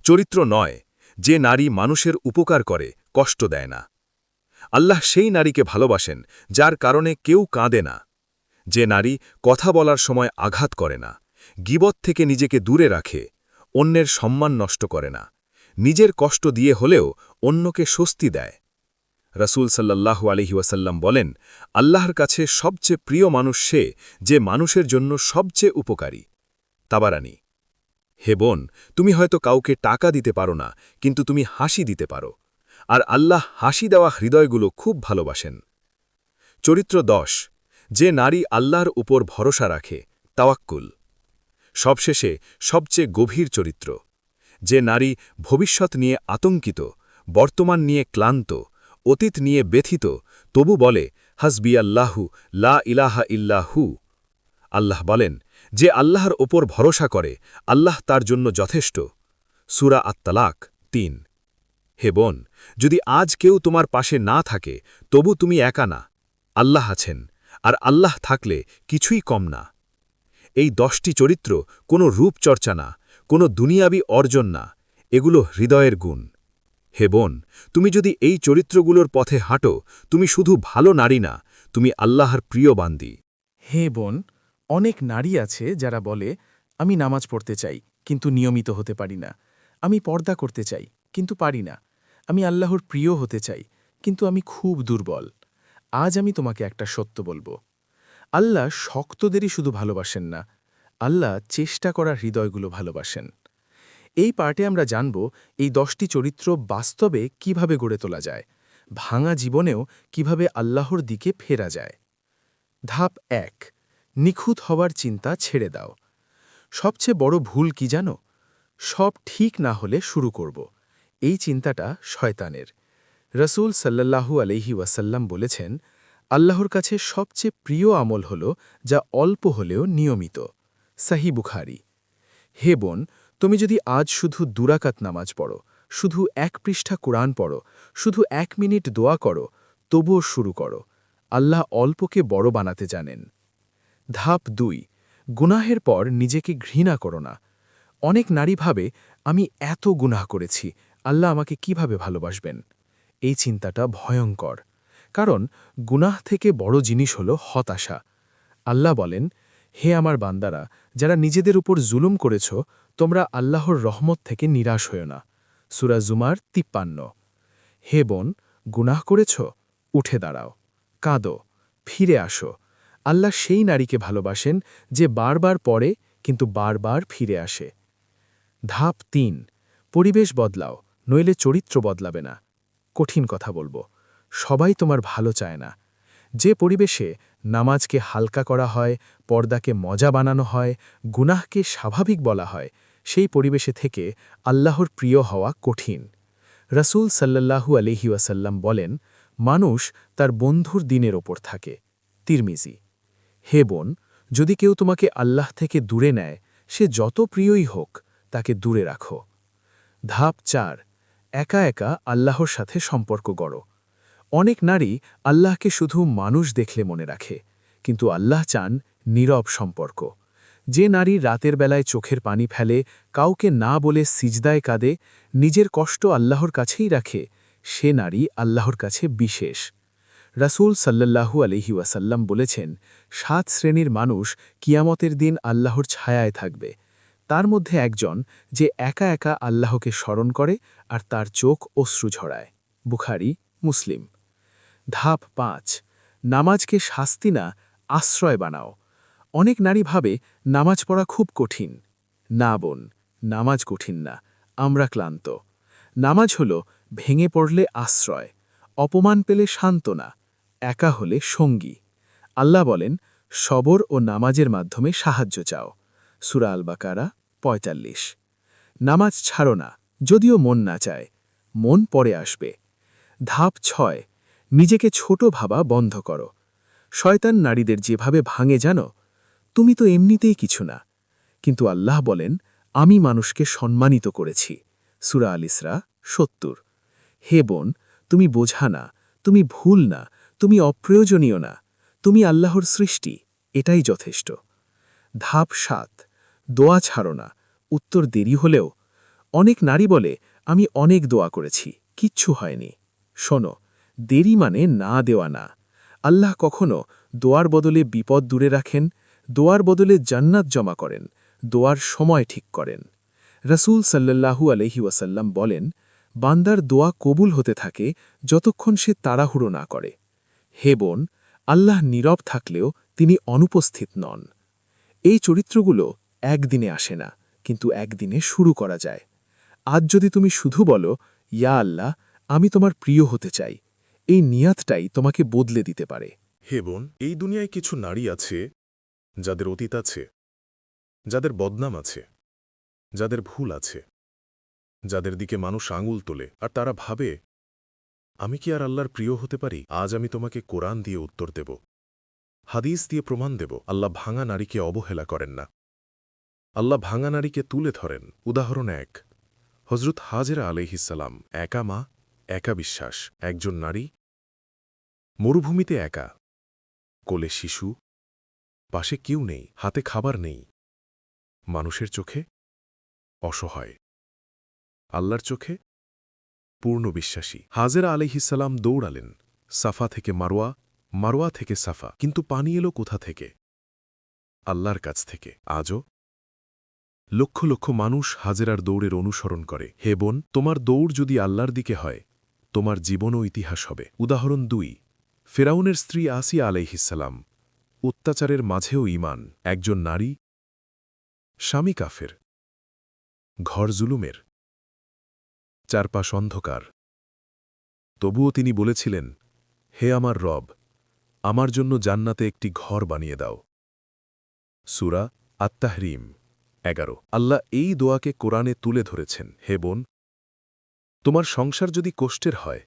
চরিত্র 9 যে নারী মানুষের উপকার করে, কষ্ট দেয় না। আল্লাহ সেই নারীকে ভালোবাসেন যার কারণে কেউ কাঁদে না। যে নারী কথা বলার সময় আঘাত করে না, গীবত থেকে নিজেকে দূরে রাখে, অন্যের সম্মান নষ্ট করে না, নিজের কষ্ট দিয়ে হলেও অন্যকে স্বস্তি দেয়। রাসূল সাল্লাল্লাহু আলাইহি ওয়াসাল্লাম বলেন, আল্লাহর কাছে সবচেয়ে প্রিয় মানুষ সে যে মানুষের জন্য সবচেয়ে উপকারী। তাবারানী। হে বোন, তুমি হয়তো কাউকে টাকা দিতে পারো না, কিন্তু তুমি হাসি দিতে পারো। আর আল্লাহ হাসি দেওয়া হৃদয়গুলো খুব ভালোবাসেন। চরিত্র 10 যে নারী আল্লাহর উপর ভরসা রাখে, তাওয়াক্কুল। সবশেষে সবচেয়ে গভীর চরিত্র যে নারী ভবিষ্যৎ নিয়ে আতঙ্কিত, বর্তমান নিয়ে ক্লান্ত, অতীত নিয়ে ব্যথিত, তবু বলে হাসবি আল্লাহু লা ইলাহা ইল্লাহু। আল্লাহ বলেন, যে আল্লাহর ওপর ভরসা করে, আল্লাহ তার জন্য যথেষ্ট। সূরা আত-তালাক ৩। হে বোন, যদি আজ কেউ তোমার পাশে না থাকে তবু তুমি একা না, আল্লাহ আছেন, আর আল্লাহ থাকলে কিছুই কম না। এই 10টি চরিত্র কোনো রূপচর্চা না, কোনো দুনিয়াবি অর্জন না, এগুলো হৃদয়ের গুণ। হে বোন, তুমি যদি এই চরিত্রগুলোর পথে হাঁটো, তুমি শুধু ভালো নারী না, তুমি আল্লাহর প্রিয় বান্দী। হে বোন, অনেক নারী আছে যারা বলে আমি নামাজ পড়তে চাই কিন্তু নিয়মিত হতে পারি না, আমি পর্দা করতে চাই কিন্তু পারি না, আমি আল্লাহর প্রিয় হতে চাই কিন্তু আমি খুব দুর্বল। আজ আমি তোমাকে একটা সত্য বলবো, আল্লাহ শক্তদেরই শুধু ভালোবাসেন না, আল্লাহ চেষ্টা করা হৃদয়গুলো ভালোবাসেন। এই পার্টে আমরা জানব এই 10টি চরিত্র বাস্তবে কিভাবে গড়ে তোলা যায়, ভাঙা জীবনেও কিভাবে আল্লাহর দিকে ফেরা যায়। ধাপ ১, নিখুঁত হওয়ার চিন্তা ছেড়ে দাও। সবচেয়ে বড় ভুল কি জানো? সব ঠিক না হলে শুরু করব, এই চিন্তাটা শয়তানের। রসুল সাল্লাল্লাহু আলাইহি ওয়াসাল্লাম বলেছেন, আল্লাহর কাছে সবচেয়ে প্রিয় আমল হল যা অল্প হলেও নিয়মিত। সাহি বুখারি। হে বোন, তুমি যদি আজ শুধু দুরাকাত নামাজ পড়ো, শুধু 1 পৃষ্ঠা কোরআন পড়ো, শুধু 1 মিনিট দোয়া করো, তবুও শুরু করো। আল্লাহ অল্পকে বড় বানাতে জানেন। ধাপ ২, গুনাহের পর নিজেকে ঘৃণা করো না। অনেক নারী ভাবে আমি এত গুনাহ করেছি, আল্লাহ আমাকে কিভাবে ভালোবাসবেন। এই চিন্তাটা ভয়ঙ্কর, কারণ গুনাহ থেকে বড় জিনিস হল হতাশা। আল্লাহ বলেন, হে আমার বান্দারা, যারা নিজেদের উপর জুলুম করেছ, তোমরা আল্লাহর রহমত থেকে নিরাশ হও না। সূরা জুমার ৫৩। হে বোন, গুনাহ করেছ, উঠে দাঁড়াও, কাঁদো, ফিরে আসো। আল্লাহ সেই নারীকে ভালোবাসেন যে বারবার পড়ে কিন্তু বারবার ফিরে আসে। ধাপ ৩, পরিবেশ বদলাও, নইলে চরিত্র বদলাবে না। কঠিন কথা বলবো, সবাই তোমার ভালো চায় না। যে পরিবেশে নামাজকে হালকা করা হয়, পর্দাকে মজা বানানো হয়, গুনাহকে স্বাভাবিক বলা হয়, সেই পরিবেশে থেকে আল্লাহর প্রিয় হওয়া কঠিন। রসুল সাল্লাল্লাহু আলাইহি ওয়াসাল্লাম বলেন, মানুষ তার বন্ধুর দিনের ওপর থাকে। তিরমিজি। হে বোন, যদি কেউ তোমাকে আল্লাহ থেকে দূরে নেয়, সে যত প্রিয়ই হোক, তাকে দূরে রাখো। ধাপ ৪, একা একা আল্লাহর সাথে সম্পর্ক গড়ো। অনেক নারী আল্লাহকে শুধু মানুষ দেখলে মনে রাখে, কিন্তু আল্লাহ চান নীরব সম্পর্ক। যে নারী রাতের বেলায় চোখের পানি ফেলে, কাউকে না বলে সিজদায় কাঁদে, নিজের কষ্ট আল্লাহর কাছেই রাখে, সে নারী আল্লাহর কাছে বিশেষ। রাসূল সাল্লাল্লাহু আলাইহি ওয়াসাল্লাম বলেছেন, ৭ শ্রেণীর মানুষ কিয়ামতের দিন আল্লাহর ছায়ায় থাকবে। তার মধ্যে একজন যে একা একা আল্লাহকে স্মরণ করে আর তার চোখ অশ্রু ঝরায়। বুখারী, মুসলিম। ধাপ ৫, নামাজকে শাস্তি না, আশ্রয় বানাও। অনেক নারী ভাবে নামাজ পড়া খুব কঠিন। না বোন, নামাজ কঠিন না, আমরা ক্লান্ত। নামাজ হল ভেঙে পড়লে আশ্রয়, অপমান পেলে সান্ত্বনা, একা হলে সঙ্গী। আল্লাহ বলেন, সবর ও নামাজের মাধ্যমে সাহায্য চাও। সূরা আল বাকারা ৪৫। নামাজ ছাড়ো না, যদিও মন না চায়, মন পরে আসবে। ধাপ ৬, নিজেকে ছোট ভাবা বন্ধ করো। শয়তান নারীদের যেভাবে ভাঙে জানো, তুমি তো এমনিতেই কিছু না। কিন্তু আল্লাহ বলেন, আমি মানুষকে সম্মানিত করেছি। সূরা আল ইসরা ৭০। হে বোন, তুমি বোঝা না, তুমি ভুল না, তুমি অপ্রয়োজনীয় না, তুমি আল্লাহর সৃষ্টি, এটাই যথেষ্ট। ধাপ ৭, দোয়া ছাড়ো না, উত্তর দেরি হলেও। অনেক নারী বলে, আমি অনেক দোয়া করেছি, কিচ্ছু হয়নি। শোনো, দেরি মানে না দেওয়া না। আল্লাহ কখনো দোয়ার বদলে বিপদ দূরে রাখেন, দোয়ার বদলে জান্নাত জমা করেন, দোয়ার সময় ঠিক করেন। রসুল সাল্লাল্লাহু আলাইহি ওয়াসাল্লাম বলেন, বান্দার দোয়া কবুল হতে থাকে যতক্ষণ সে তাড়াহুড়ো না করে। হে বোন, আল্লাহ নীরব থাকলেও তিনি অনুপস্থিত নন। এই চরিত্রগুলো একদিনে আসে না, কিন্তু একদিনে শুরু করা যায়। আজ যদি তুমি শুধু বলো, ইয়া আল্লাহ, আমি তোমার প্রিয় হতে চাই, এই নিয়াতটাই তোমাকে বদলে দিতে পারে। হে বোন, এই দুনিয়ায় কিছু নারী আছে যাদের অতীত আছে, যাদের বদনাম আছে, যাদের ভুল আছে, যাদের দিকে মানুষ আঙুল তোলে আর তারা ভাবে, আমি কি আর আল্লাহর প্রিয় হতে পারি? আজ আমি তোমাকে কোরআন দিয়ে উত্তর দেব, হাদিস দিয়ে প্রমাণ দেব। আল্লাহ ভাঙা নারীকে অবহেলা করেন না, আল্লাহ ভাঙা নারীকে তুলে ধরেন। উদাহরণ ১, হজরত হাজেরা আলাইহিসসালাম একা মা, একা বিশ্বাস, একজন নারী, মরুভূমিতে একা, কোলে শিশু, পাশে কেউ নেই, হাতে খাবার নেই, মানুষের চোখে অসহায়, আল্লাহর চোখে পূর্ণ বিশ্বাসী। হাজেরা আলাইহিসসালাম দৌড়ালেন সাফা থেকে মারোয়া, মারোয়া থেকে সাফা, কিন্তু পানি এলো কোথা থেকে? আল্লাহর কাছ থেকে। আজও লক্ষ লক্ষ মানুষ হাজেরার দৌড়ের অনুসরণ করে। হে বোন, তোমার দৌড় যদি আল্লাহর দিকে হয়, তোমার জীবনও ইতিহাস হবে। উদাহরণ 2, ফেরাউনের স্ত্রী আসিয়া আলাইহিসসালাম, অত্যাচারের মাঝেও ঈমান, একজন নারী, স্বামী কাফের, ঘর জুলুমের, চারপাশ অন্ধকার, তবুও তিনি বলেছিলেন, হে আমার রব, আমার জন্য জান্নাতে একটি ঘর বানিয়ে দাও। সূরা আত-তাহরিম 11। আল্লাহ এই দোয়াকে কোরআনে তুলে ধরেছেন। হে বোন, তোমার সংসার যদি কষ্টের হয়,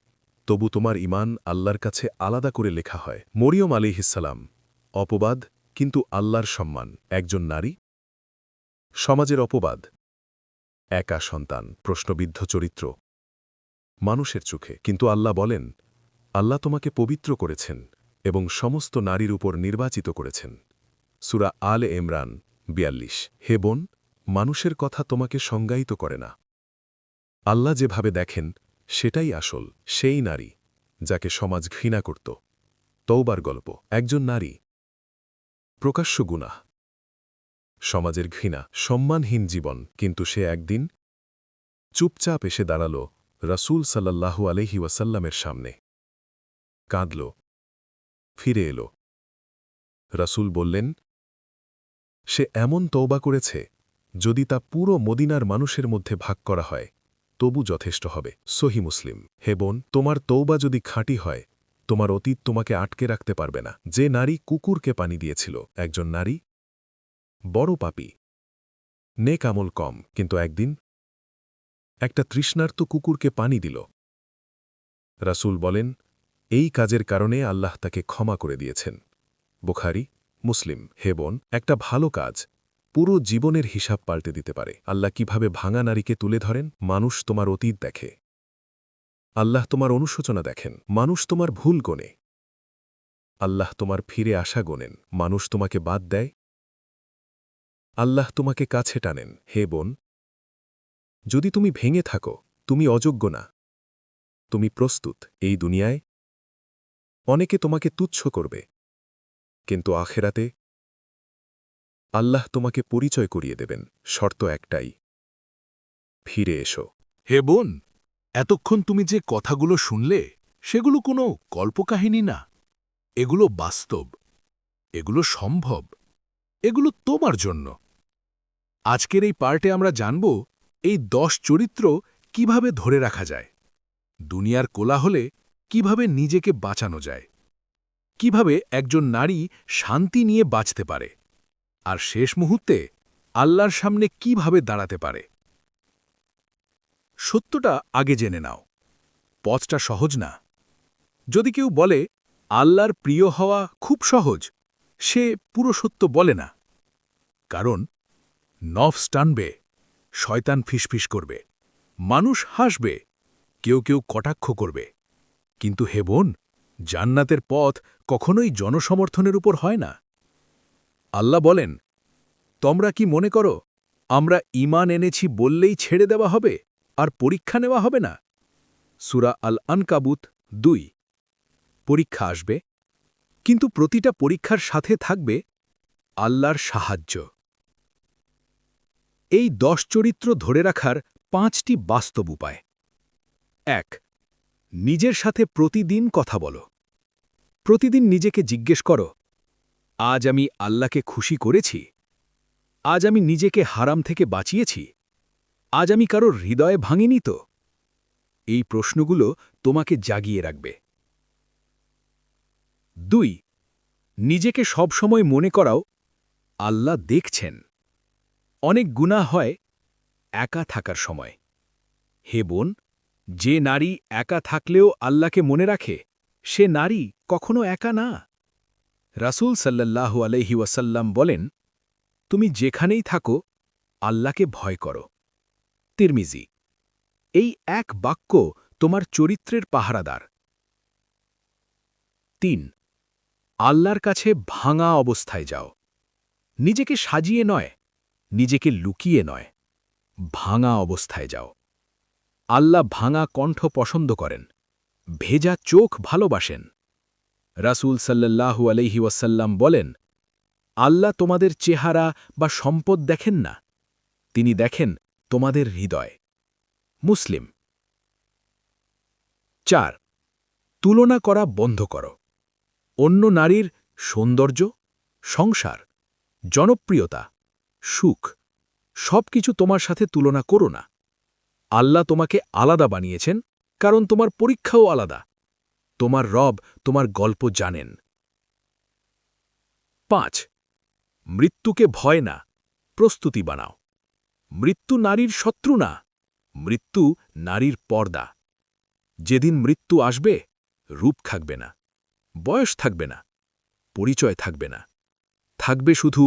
তবু তোমার ঈমান আল্লাহর কাছে আলাদা করে লেখা হয়। মরিয়ম আলাইহিসসালাম, অপবাদ কিন্তু আল্লাহর সম্মান, একজন নারী, সমাজের অপবাদ, একা সন্তান, প্রশ্নবিদ্ধ চরিত্র, মানুষের চোখে, কিন্তু আল্লাহ বলেন, আল্লাহ তোমাকে পবিত্র করেছেন এবং সমস্ত নারীর উপর নির্বাচিত করেছেন। সূরা আলে ইমরান 42। হে বোন, মানুষের কথা তোমাকে সংজ্ঞায়িত করে না। আল্লাহ যেভাবে দেখেন সেটাই আসল। সেই নারী যাকে সমাজ ঘৃণা করত। তওবার গল্প। একজন নারী, প্রকাশ্য গুনাহ, সমাজের ঘৃণা, সম্মানহীন জীবন, কিন্তু সে একদিন চুপচাপ এসে দাঁড়াল রাসূল সাল্লাল্লাহু আলাইহি ওয়াসাল্লামের সামনে, কাঁদল, ফিরে এল। রাসূল বললেন, সে এমন তওবা করেছে, যদি তা পুরো মদিনার মানুষের মধ্যে ভাগ করা হয় তবু যথেষ্ট হবে। সহি মুসলিম। হে বোন, তোমার তওবা যদি খাঁটি হয়, তোমার অতীত তোমাকে আটকে রাখতে পারবে না। যে নারী কুকুরকে পানি দিয়েছিল, একজন নারী, বড় পাপী, নেক আমল কম, কিন্তু একদিন একটা তৃষ্ণার্ত কুকুরকে পানি দিল। রাসূল বলেন, এই কাজের কারণে আল্লাহ তাকে ক্ষমা করে দিয়েছেন। বুখারী, মুসলিম। হে বোন, একটা ভালো কাজ পুরো জীবনের হিসাব পাল্টে দিতে পারে। আল্লাহ কিভাবে ভাঙা নারীকে তুলে ধরেন? মানুষ তোমার অতীত দেখে, আল্লাহ তোমার অনুশোচনা দেখেন। মানুষ তোমার ভুল গোনে, আল্লাহ তোমার ফিরে আসা গোনেন। মানুষ তোমাকে বাদ দেয়, আল্লাহ তোমাকে কাছে টানেন। হে বোন, যদি তুমি ভেঙে থাকো, তুমি অযোগ্য না, তুমি প্রস্তুত। এই দুনিয়ায় অনেকে তোমাকে তুচ্ছ করবে, কিন্তু আখেরাতে আল্লাহ তোমাকে পরিচয় করিয়ে দেবেন। শর্ত একটাই, ফিরে এসো। হে বোন, এতক্ষণ তুমি যে কথাগুলো শুনলে সেগুলো কোনো কল্পকাহিনী না, এগুলো বাস্তব, এগুলো সম্ভব, এগুলো তোমার জন্য। আজকের এই পার্টে আমরা জানব এই 10 চরিত্র কিভাবে ধরে রাখা যায়, দুনিয়ার কোলাহলে কিভাবে নিজেকে বাঁচানো যায়, কিভাবে একজন নারী শান্তি নিয়ে বাঁচতে পারে, আর শেষ মুহূর্তে আল্লাহর সামনে কিভাবে দাঁড়াতে পারে। সত্যটা আগে জেনে নাও, পথটা সহজ না। যদি কেউ বলে আল্লাহর প্রিয় হওয়া খুব সহজ, সে পুরো সত্য বলে না। কারণ নফস টানবে, শয়তান ফিসফিস করবে, মানুষ হাসবে, কেউ কেউ কটাক্ষ করবে, কিন্তু হে বোন, জান্নাতের পথ কখনোই জনসমর্থনের উপর হয় না। আল্লাহ বলেন, তোমরা কি মনে করো আমরা ঈমান এনেছি বললেই ছেড়ে দেওয়া হবে আর পরীক্ষা নেওয়া হবে না? সূরা আল আনকাবুত 2। পরীক্ষা আসবে, কিন্তু প্রতিটা পরীক্ষার সাথে থাকবে আল্লাহর সাহায্য। এই 10 চরিত্র ধরে রাখার 5টি বাস্তব উপায়। 1. নিজের সাথে প্রতিদিন কথা বলো। প্রতিদিন নিজেকে জিজ্ঞেস করো, আজ আমি আল্লাহকে খুশি করেছি? আজ আমি নিজেকে হারাম থেকে বাঁচিয়েছি? আজ আমি কারোর হৃদয়ে ভাঙিনি তো? এই প্রশ্নগুলো তোমাকে জাগিয়ে রাখবে। 2. নিজেকে সবসময় মনে করাও, আল্লাহ দেখছেন। অনেক গুনাহ হয় একা থাকার সময়। হে বোন, যে নারী একা থাকলেও আল্লাহকে মনে রাখে, সে নারী কখনো একা না। রাসূল সাল্লাল্লাহু আলাইহি ওয়াসাল্লাম বলেন, তুমি যেখানেই থাকো আল্লাহকে ভয় করো। তিরমিজি। এই এক বাক্য তোমার চরিত্রের পাহারাদার। ৩ আল্লাহর কাছে ভাঙা অবস্থায় যাও। নিজেকে সাজিয়ে নয়, নিজেকে লুকিয়ে নয়, ভাঙা অবস্থায় যাও। আল্লাহ ভাঙা কণ্ঠ পছন্দ করেন, ভেজা চোখ ভালোবাসেন। রাসূল সাল্লাল্লাহু আলাইহি ওয়াসাল্লাম বলেন, আল্লাহ তোমাদের চেহারা বা সম্পদ দেখেন না, তিনি দেখেন তোমাদের হৃদয়। মুসলিম। ৪ তুলনা করা বন্ধ করো। অন্য নারীর সৌন্দর্য, সংসার, জনপ্রিয়তা, সুখ সবকিছু তোমার সাথে তুলনা করো না। আল্লাহ তোমাকে আলাদা বানিয়েছেন, কারণ তোমার পরীক্ষাও আলাদা। তোমার রব তোমার গল্প জানেন। ৫ মৃত্যুকে ভয় না, প্রস্তুতি বানাও। মৃত্যু নারীর শত্রু না, মৃত্যু নারীর পর্দা। যেদিন মৃত্যু আসবে, রূপ থাকবে না, বয়স থাকবে না, পরিচয় থাকবে না, থাকবে শুধু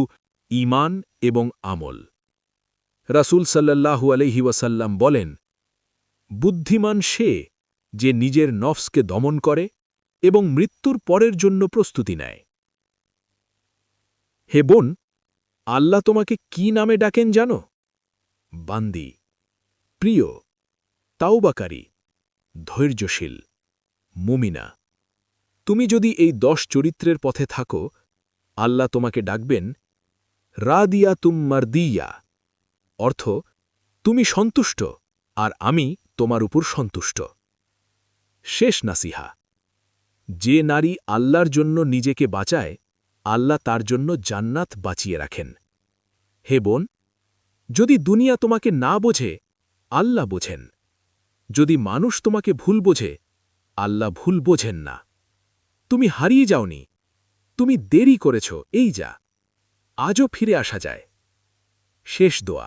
ঈমান এবং আমল। রাসূল সাল্লাল্লাহু আলাইহি ওয়াসাল্লাম বলেন, বুদ্ধিমান সে যে নিজের নফসকে দমন করে এবং মৃত্যুর পরের জন্য প্রস্তুতি নেয়। হে বোন, আল্লাহ তোমাকে কি নামে ডাকেন জানো? বান্দি, প্রিয়, তাওবাকারী, ধৈর্যশীল, মুমিনা। তুমি যদি এই 10 চরিত্রের পথে থাকো, আল্লাহ তোমাকে ডাকবেন রাদিয়াতুম মারদিয়া, অর্থ তুমি সন্তুষ্ট আর আমি তোমার উপর সন্তুষ্ট। শেষ নাসিহা, যে নারী আল্লাহর জন্য নিজেকে বাঁচায়, আল্লাহ তার জন্য জান্নাত বাঁচিয়ে রাখেন। হে বোন, যদি দুনিয়া তোমাকে না বোঝে, আল্লাহ বোঝেন। যদি মানুষ তোমাকে ভুল বোঝে, আল্লাহ ভুল বোঝেন না। তুমি হারিয়ে যাওনি, তুমি দেরি করেছ, এই যা আজও ফিরে আসা যায়। শেষ দোয়া,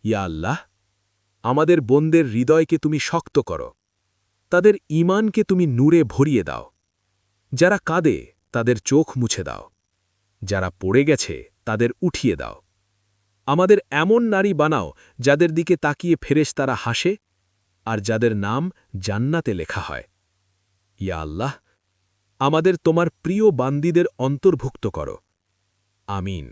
ইয়া আল্লাহ, আমাদের বোনদের হৃদয়কে তুমি শক্ত করো, তাদের ঈমানকে তুমি নূরে ভরিয়ে দাও। যারা কাঁদে তাদের চোখ মুছে দাও, যারা পড়ে গেছে তাদের উঠিয়ে দাও। আমাদের এমন নারী বানাও যাদের দিকে তাকিয়ে ফেরেশতারা হাসে আর যাদের নাম জান্নাতে লেখা হয়। ইয়া আল্লাহ, আমাদের তোমার প্রিয় বান্দীদের অন্তর্ভুক্ত করো। আমিন।